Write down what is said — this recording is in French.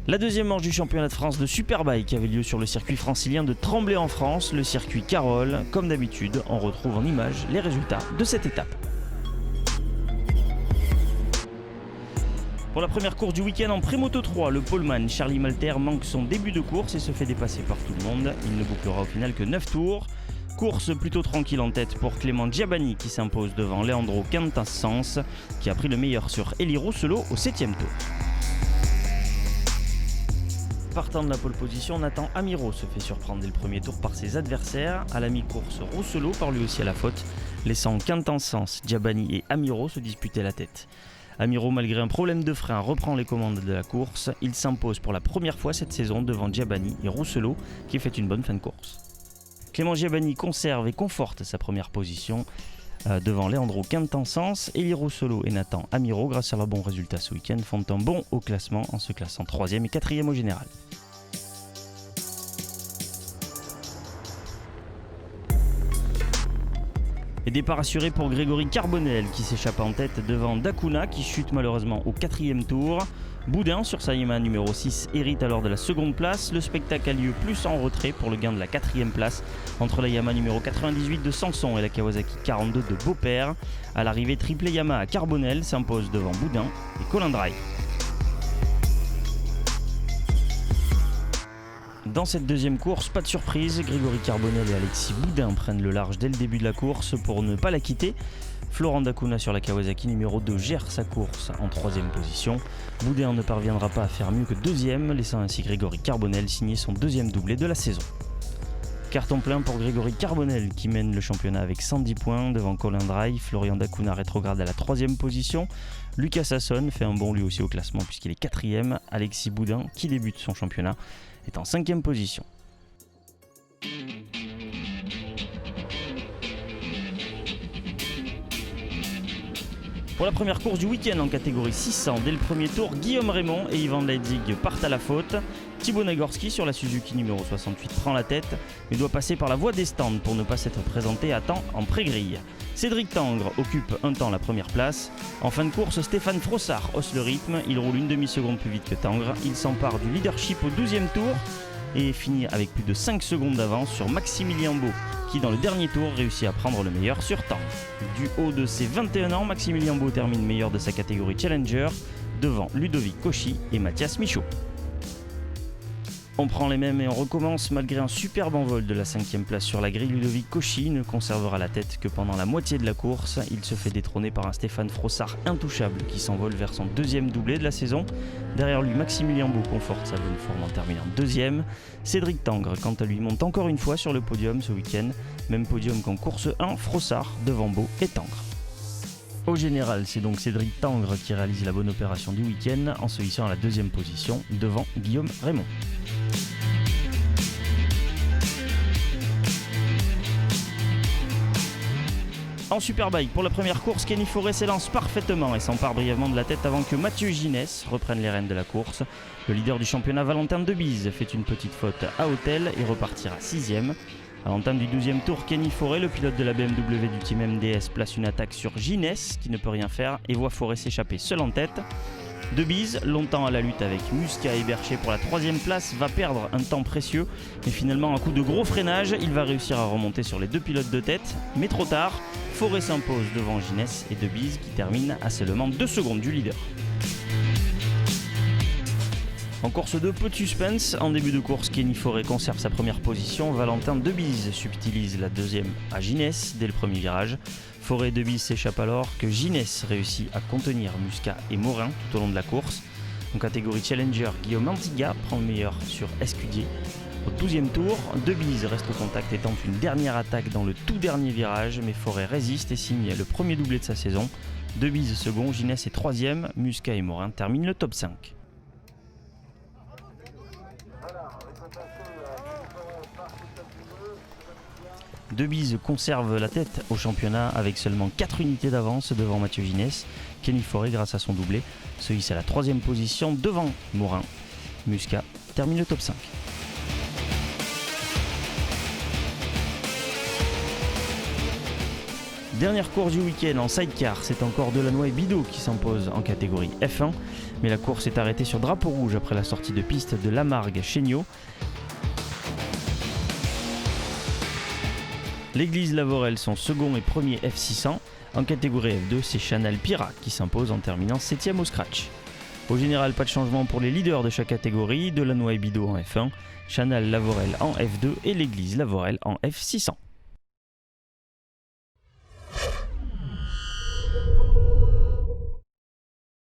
La deuxième manche du championnat de France de Superbike avait lieu sur le circuit francilien de Tremblay en France, le circuit Carole. Comme d'habitude, on retrouve en images les résultats de cette étape. Pour la première course du week-end en Prémoto 3, le poleman Charlie Malter manque son début de course et se fait dépasser par tout le monde. Il ne bouclera au final que 9 tours. Course plutôt tranquille en tête pour Clément Giabani qui s'impose devant Leandro Quintansens qui a pris le meilleur sur Eli Rousselot au 7e tour. Partant de la pole position, Nathan Amiro se fait surprendre dès le premier tour par ses adversaires. À la mi-course, Rousselot part lui aussi à la faute, laissant Quintansens, Giabani et Amiro se disputer la tête. Amiro, malgré un problème de frein, reprend les commandes de la course. Il s'impose pour la première fois cette saison devant Giabani et Rousselot qui fait une bonne fin de course. Clément Giabani conserve et conforte sa première position devant Leandro Quintansens, Eli Rousselot et Nathan Amiro, grâce à leurs bons résultats ce week-end, font un bon au classement en se classant 3e et 4e au général. Et départ assuré pour Grégory Carbonel qui s'échappe en tête devant Dakuna qui chute malheureusement au 4e tour. Boudin sur sa Yamaha numéro 6 hérite alors de la seconde place. Le spectacle a lieu plus en retrait pour le gain de la 4e place entre la Yamaha numéro 98 de Sanson et la Kawasaki 42 de Beaupère. À l'arrivée, triplé Yamaha Carbonel s'impose devant Boudin et Colin Dry. Dans cette deuxième course, pas de surprise, Grégory Carbonel et Alexis Boudin prennent le large dès le début de la course pour ne pas la quitter. Florent Dakuna sur la Kawasaki numéro 2 gère sa course en 3e position. Boudin ne parviendra pas à faire mieux que 2e, laissant ainsi Grégory Carbonel signer son 2e doublé de la saison. Carton plein pour Grégory Carbonel qui mène le championnat avec 110 points devant Colin Dry. Florian Dakuna rétrograde à la 3e position. Lucas Sasson fait un bond lui aussi au classement puisqu'il est 4e. Alexis Boudin, qui débute son championnat, est en 5e position. Pour la première course du week-end en catégorie 600, dès le premier tour, Guillaume Raymond et Ivan Leidzig partent à la faute. Thibaut Nagorski sur la Suzuki numéro 68 prend la tête, mais doit passer par la voie des stands pour ne pas s'être présenté à temps en pré-grille. Cédric Tangre occupe un temps la première place. En fin de course, Stéphane Frossard hausse le rythme, il roule une demi-seconde plus vite que Tangre. Il s'empare du leadership au 12e tour et finit avec plus de 5 secondes d'avance sur Maximilien Beau, qui dans le dernier tour réussit à prendre le meilleur sur Tangre. Du haut de ses 21 ans, Maximilien Beau termine meilleur de sa catégorie Challenger devant Ludovic Cauchy et Mathias Michaud. On prend les mêmes et on recommence. Malgré un superbe envol de la 5e place sur la grille, Ludovic Cauchy ne conservera la tête que pendant la moitié de la course. Il se fait détrôner par un Stéphane Frossard intouchable qui s'envole vers son 2e doublé de la saison. Derrière lui, Maximilien Beau conforte sa bonne forme en terminant 2e. Cédric Tangre, quant à lui, monte encore une fois sur le podium ce week-end. Même podium qu'en course 1, Frossard devant Beau et Tangre. Au général, c'est donc Cédric Tangre qui réalise la bonne opération du week-end en se hissant à la 2e position devant Guillaume Raymond. En Superbike, pour la première course, Kenny Forêt s'élance parfaitement et s'empare brièvement de la tête avant que Mathieu Ginès reprenne les rênes de la course. Le leader du championnat, Valentin Debise, fait une petite faute à hôtel et repartira 6e. À l'entame du 12e tour, Kenny Forêt, le pilote de la BMW du team MDS, place une attaque sur Ginès qui ne peut rien faire et voit Forêt s'échapper seul en tête. Debise, longtemps à la lutte avec Muscat et Bercher pour la 3e place, va perdre un temps précieux, mais finalement, à coup de gros freinage, il va réussir à remonter sur les 2 pilotes de tête, mais trop tard. Forêt s'impose devant Ginès et Debise qui termine à seulement 2 secondes du leader. En course 2, peu de suspense. En début de course, Kenny Forêt conserve sa première position. Valentin Debise subtilise la 2e à Ginès dès le premier virage. Forêt et Debise s'échappent alors que Ginès réussit à contenir Muscat et Morin tout au long de la course. En catégorie Challenger, Guillaume Antiga prend le meilleur sur Escudier. Au 12e tour, Debise reste au contact et tente une dernière attaque dans le tout dernier virage, mais Forêt résiste et signe le premier doublé de sa saison. Debise second, Ginès est 3e, Muscat et Morin terminent le top 5. Debise conserve la tête au championnat avec seulement 4 unités d'avance devant Mathieu Ginès. Kenny Forêt, grâce à son doublé, se hisse à la 3e position devant Morin. Muscat termine le top 5. Dernière course du week-end en sidecar, c'est encore Delannoy et Bido qui s'imposent en catégorie F1, mais la course est arrêtée sur drapeau rouge après la sortie de piste de Lamargue-Chéniaud. L'Église Lavorel sont second et premier F600. En catégorie F2, c'est Chanal Pira qui s'impose en terminant 7ème au scratch. Au général, pas de changement pour les leaders de chaque catégorie, Delannoy et Bido en F1, Chanal Lavorel en F2 et l'Église Lavorel en F600.